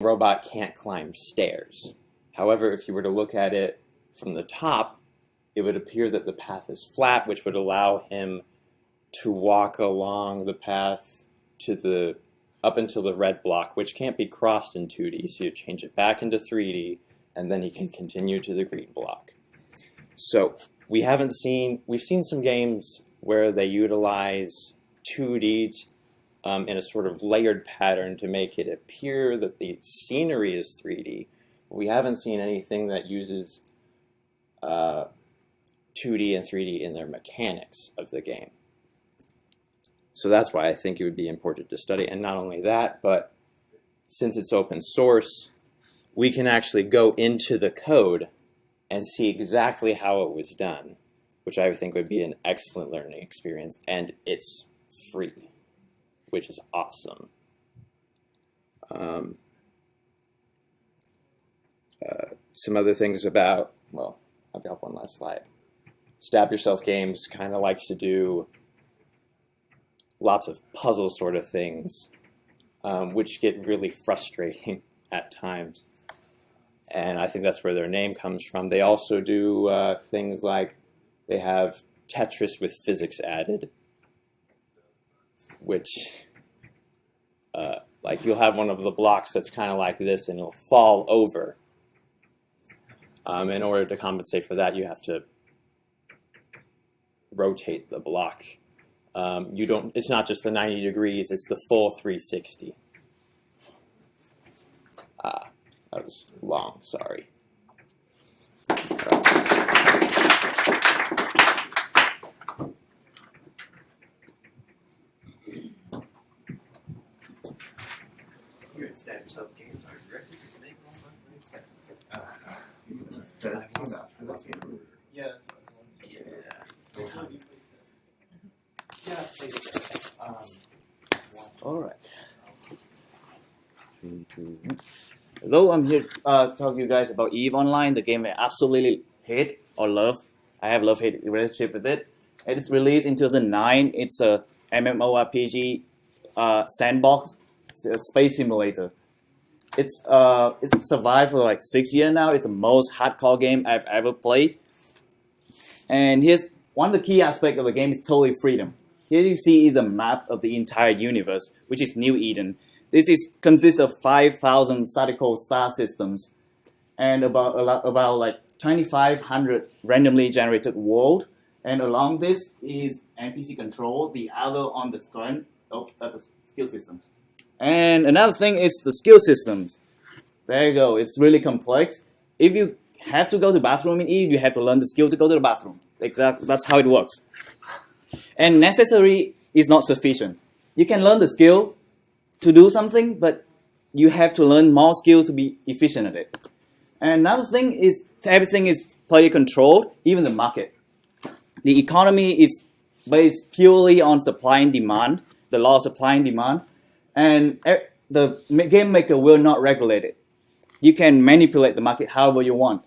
robot can't climb stairs. However, if you were to look at it from the top, it would appear that the path is flat, which would allow him to walk along the path to up until the red block, which can't be crossed in 2D, so you change it back into 3D, and then he can continue to the green block. So we've seen some games where they utilize 2D in a sort of layered pattern to make it appear that the scenery is 3D. We haven't seen anything that uses 2D and 3D in their mechanics of the game. So that's why I think it would be important to study. And not only that, but since it's open source, we can actually go into the code and see exactly how it was done, which I think would be an excellent learning experience. And it's free, which is awesome. Some other things about, well, I've got one last slide. Stab Yourself Games kind of likes to do lots of puzzle sort of things, which get really frustrating at times. And I think that's where their name comes from. They also do things like they have Tetris with physics added, which, like you'll have one of the blocks that's kind of like this and it'll fall over. In order to compensate for that, you have to rotate the block. It's not just the 90 degrees, it's the full 360. That was long, sorry. Stab Yourself Games are directly just make one step. Yeah, that's what it was. Yeah, please. All right. 3, 2, 1. Hello, I'm here to talk to you guys about EVE Online, the game I absolutely hate or love. I have love-hate relationship with it. It is released in 2009. It's a MMORPG sandbox space simulator. It's survived for like 6 years now. It's the most hardcore game I've ever played. And here's one of the key aspects of the game is totally freedom. Here you see is a map of the entire universe, which is New Eden. This consists of 5,000 statical star systems and about like 2,500 randomly generated world. And along this is NPC control. The other on the screen, that's the skill systems. And another thing is the skill systems. There you go. It's really complex. If you have to go to the bathroom in EVE, you have to learn the skill to go to the bathroom. Exactly. That's how it works. And necessary is not sufficient. You can learn the skill to do something, but you have to learn more skill to be efficient at it. And another thing is everything is player controlled, even the market. The economy is based purely on supply and demand, the law of supply and demand, and the game maker will not regulate it. You can manipulate the market however you want.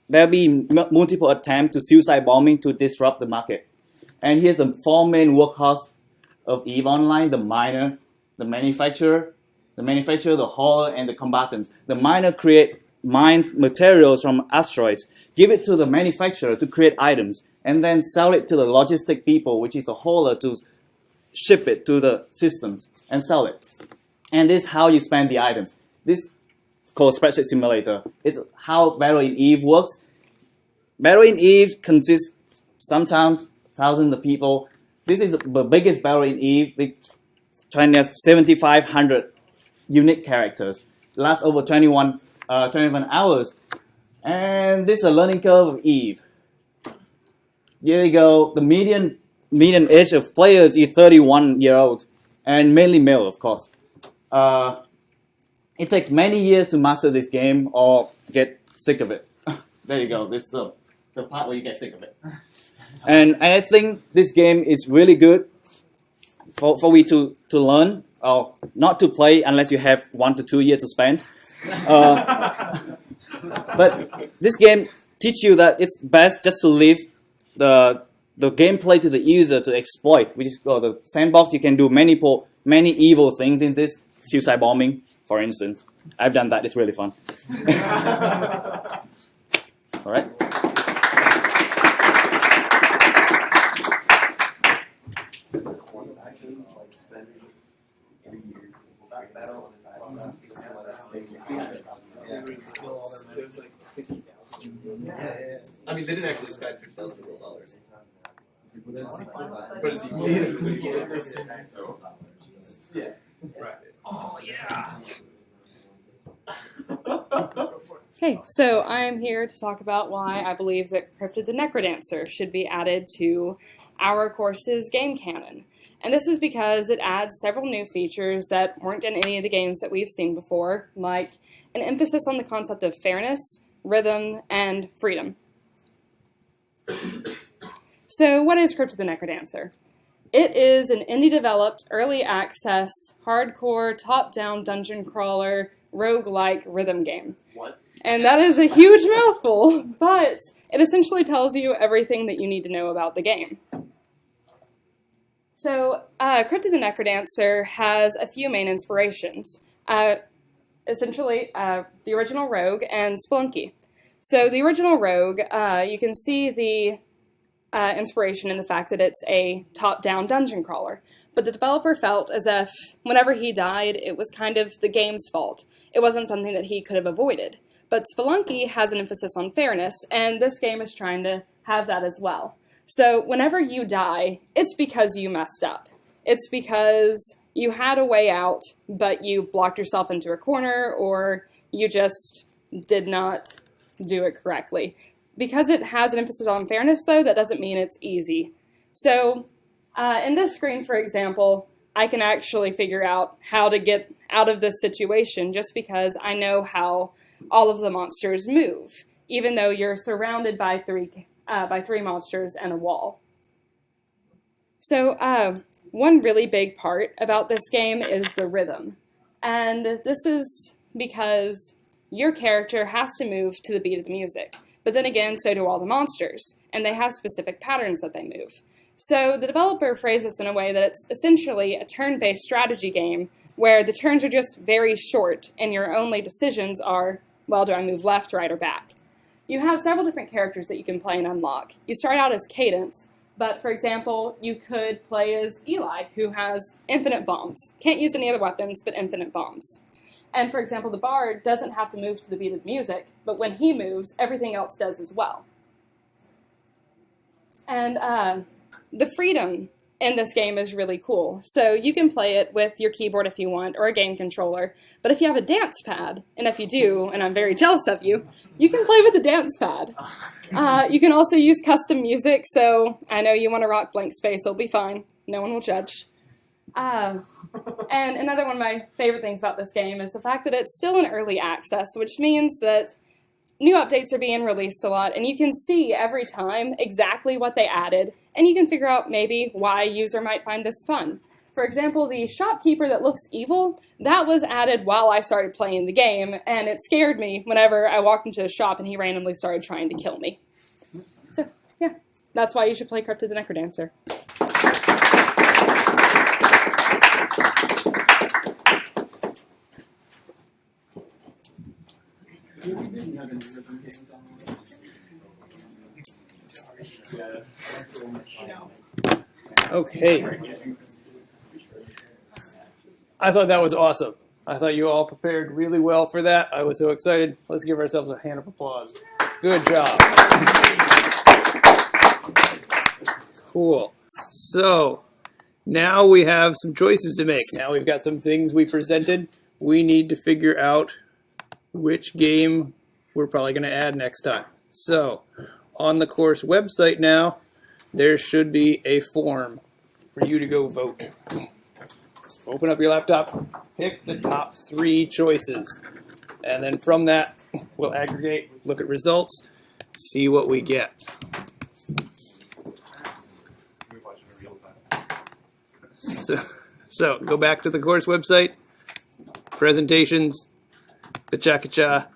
There'll be multiple attempts to suicide bombing to disrupt the market. And here's the 4 main workhorse of EVE Online: the miner, the manufacturer, the hauler, and the combatants. The miner mines materials from asteroids, give it to the manufacturer to create items, and then sell it to the logistic people, which is the hauler, to ship it to the systems and sell it. And this is how you spend the items. This is called Spreadsheet Simulator. It's how Battle in EVE works. Battle in EVE consists sometimes thousands of people. This is the biggest battle in EVE. With 7,500 unique characters. It lasts over 21 hours. And this is a learning curve of EVE. Here you go. The median age of players is 31-year-old, and mainly male, of course. It takes many years to master this game or get sick of it. There you go. It's the part where you get sick of it. And I think this game is really good for we to learn, or not to play unless you have 1 to 2 years to spend. But this game teaches you that it's best just to leave the gameplay to the user to exploit, which is the sandbox. You can do many evil things in this, suicide bombing, for instance. I've done that. It's really fun. All right. There's like 50,000. I mean, they didn't actually spend $50,000 real dollars. But it's equal. Yeah. Right. Oh yeah. Okay, so I'm here to talk about why I believe that Crypt the Necrodancer should be added to our course's game canon. And this is because it adds several new features that weren't in any of the games that we've seen before, like an emphasis on the concept of fairness, rhythm, and freedom. So what is Crypt the Necrodancer? It is an indie-developed, early access, hardcore, top-down dungeon crawler, roguelike rhythm game. What? And that is a huge mouthful, but it essentially tells you everything that you need to know about the game. So, Crypt the Necrodancer has a few main inspirations. Essentially, the original Rogue and Spelunky. So, the original Rogue, you can see the inspiration in the fact that it's a top-down dungeon crawler. But the developer felt as if whenever he died, it was kind of the game's fault. It wasn't something that he could have avoided. But Spelunky has an emphasis on fairness, and this game is trying to have that as well. So whenever you die, it's because you messed up. It's because you had a way out, but you blocked yourself into a corner, or you just did not do it correctly. Because it has an emphasis on fairness, though, that doesn't mean it's easy. So in this screen, for example, I can actually figure out how to get out of this situation just because I know how all of the monsters move, even though you're surrounded by three monsters and a wall. So one really big part about this game is the rhythm. And this is because your character has to move to the beat of the music. But then again, so do all the monsters, and they have specific patterns that they move. So the developer phrased this in a way that it's essentially a turn-based strategy game where the turns are just very short, and your only decisions are, well, do I move left, right, or back? You have several different characters that you can play and unlock. You start out as Cadence, but for example, you could play as Eli, who has infinite bombs. Can't use any other weapons, but infinite bombs. And for example, the bard doesn't have to move to the beat of the music, but when he moves, everything else does as well. And the freedom in this game is really cool. So you can play it with your keyboard if you want, or a game controller. But if you have a dance pad, and if you do, and I'm very jealous of you, you can play with a dance pad. You can also use custom music, so I know you want to rock Blank Space, it'll be fine. No one will judge. And another one of my favorite things about this game is the fact that it's still in early access, which means that new updates are being released a lot, and you can see every time exactly what they added, and you can figure out maybe why a user might find this fun. For example, the shopkeeper that looks evil, that was added while I started playing the game, and it scared me whenever I walked into a shop and he randomly started trying to kill me. So, yeah, that's why you should play Crypt the Necrodancer. Okay. I thought that was awesome. I thought you all prepared really well for that. I was so excited. Let's give ourselves a hand of applause. Good job. Cool. So, now we have some choices to make. Now we've got some things we presented. We need to figure out which game we're probably going to add next time. So, on the course website now, there should be a form for you to go vote. Open up your laptop, pick the top 3 choices, and then from that, we'll aggregate, look at results, see what we get. So go back to the course website, presentations, Pachakacha,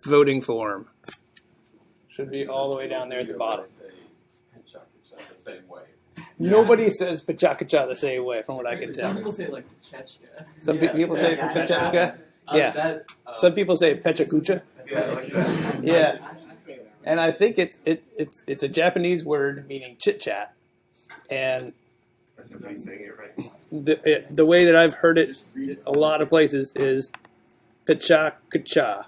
voting form. Should be all the way down there at the bottom. The same way. Nobody says Pachakacha the same way, from what I can Some tell. people say like Chechka. Some people say Pachachka. Yeah. Some people say Pechakucha. Yeah, I like that. Yeah. And I think it's a Japanese word meaning chit chat. And That's somebody saying it right. the way that I've heard it a lot of places is Pechakucha.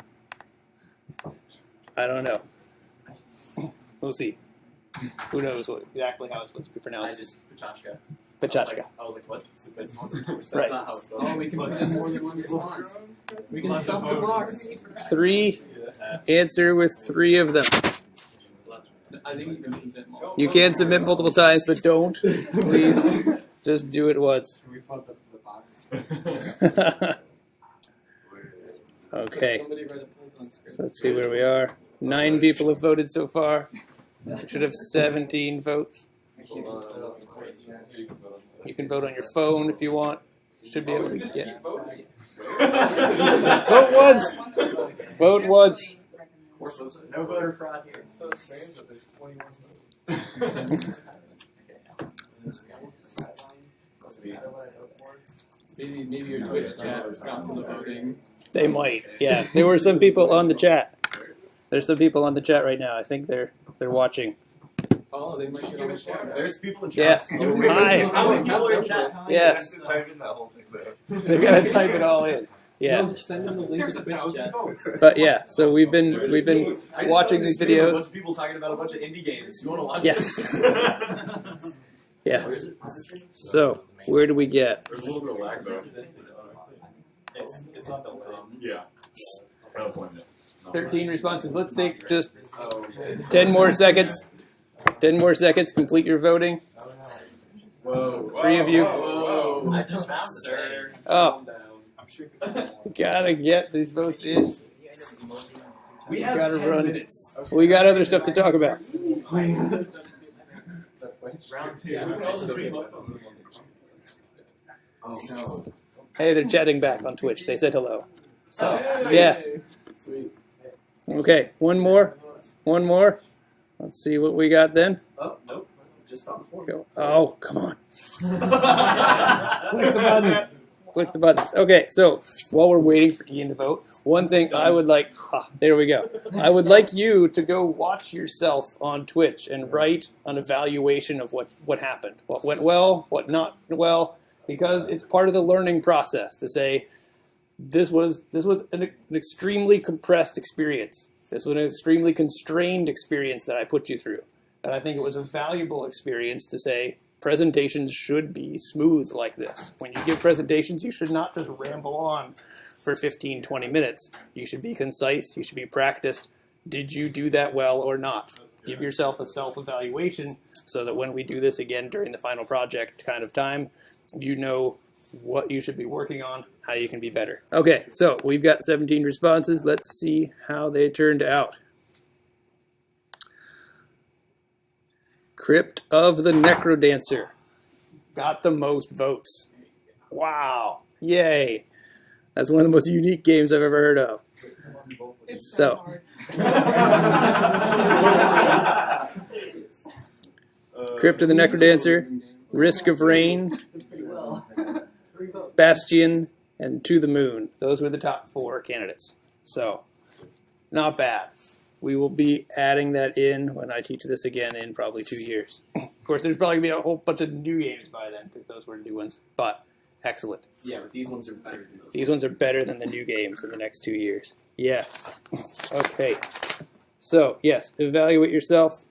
I don't know. We'll see. Who knows exactly how it's supposed to be I pronounced? just Pachachka. Pachachka. I was like, what? That's Right. not how it's spelled. Oh, we can put in more than one response. We can stuff the box. 3. Answer with 3 of them. I think you can submit more. You can submit multiple times, but don't. Please. Just do it once. Can we fuck up the box? Okay. Somebody write a Python script. So let's see where we are. 9 people have voted so far. We should have 17 votes. Here you can vote. You can vote on your phone if you want. Should be able to Just get. keep voting. Vote once. Vote once. No voter fraud here. It's so strange that there's 21 votes. Maybe your Twitch chat got to the voting. They might. Yeah, there were some people on the chat. There's some people on the chat right now. I think they're watching. Oh, they might get on the chat. There's people in Yes. chat. Hi. How many people are in chat? Yes. Type in that whole thing there. They've got to type it all in. Yeah. No, send them the link There's to the Twitch 1,000 chat. votes. But yeah, so we've been I just watching saw these this stream of A videos. bunch of people talking about a bunch of indie games. You want to watch Yes. it? Yes. So where do we get? There's a little bit of lag though. It's on the link. Yeah. That was one. 13 responses. Let's take just Oh, 10 more seconds. 10 more seconds. Complete your voting. Whoa. 3 of you. Whoa. I just found it. Sir. Oh. Calm down. I'm sure. Gotta get these votes in. We have Gotta 10 run. minutes. We got other stuff to talk about. Round 2. Oh no. Hey, they're chatting back on Twitch. They said hello. So, yes. Sweet. Okay, one more. One more. Let's see what we got then. Oh, nope. Just found the form. Go. Oh, come on. Click the buttons. Click the buttons. Okay, so while we're waiting for Ian to vote, one thing I would like, there we go. I would like you to go watch yourself on Twitch and write an evaluation of what happened. What went well, what not well, because it's part of the learning process to say, this was an extremely compressed experience. This was an extremely constrained experience that I put you through. And I think it was a valuable experience to say, presentations should be smooth like this. When you give presentations, you should not just ramble on for 15, 20 minutes. You should be concise. You should be practiced. Did you do that well or not? Give yourself a self-evaluation so that when we do this again during the final project kind of time, you know what you should be working on, how you can be better. Okay, so we've got 17 responses. Let's see how they turned out. Crypt of the Necrodancer got the most votes. Wow. Yay. That's one of the most unique games I've ever heard of. So, Crypt of the Necrodancer, Risk of Rain, Bastion, and To the Moon. Those were the top 4 candidates. So, not bad. We will be adding that in when I teach this again in probably 2 years. Of course, there's probably going to be a whole bunch of new games by then, because those were new ones. But, excellent. Yeah, but these ones are better than those. These ones are better than the new games in the next 2 years. Yes. Okay. So, yes, evaluate yourself.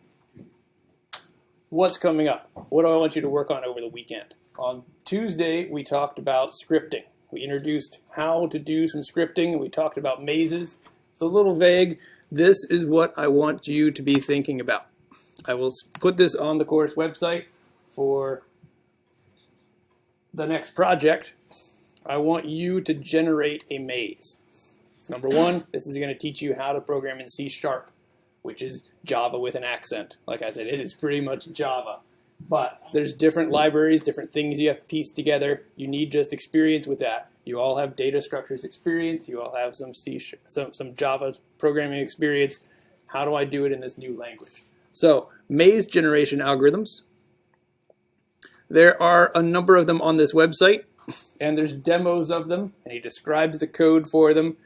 What's coming up? What do I want you to work on over the weekend? On Tuesday, we talked about scripting. We introduced how to do some scripting, and we talked about mazes. It's a little vague. This is what I want you to be thinking about. I will put this on the course website for the next project. I want you to generate a maze. Number 1, this is going to teach you how to program in C#, which is Java with an accent. Like I said, it is pretty much Java. But there's different libraries, different things you have to piece together. You need just experience with that. You all have data structures experience. You all have some Java programming experience. How do I do it in this new language? So, maze generation algorithms. There are a number of them on this website. and there's demos of them, and he describes the code for them.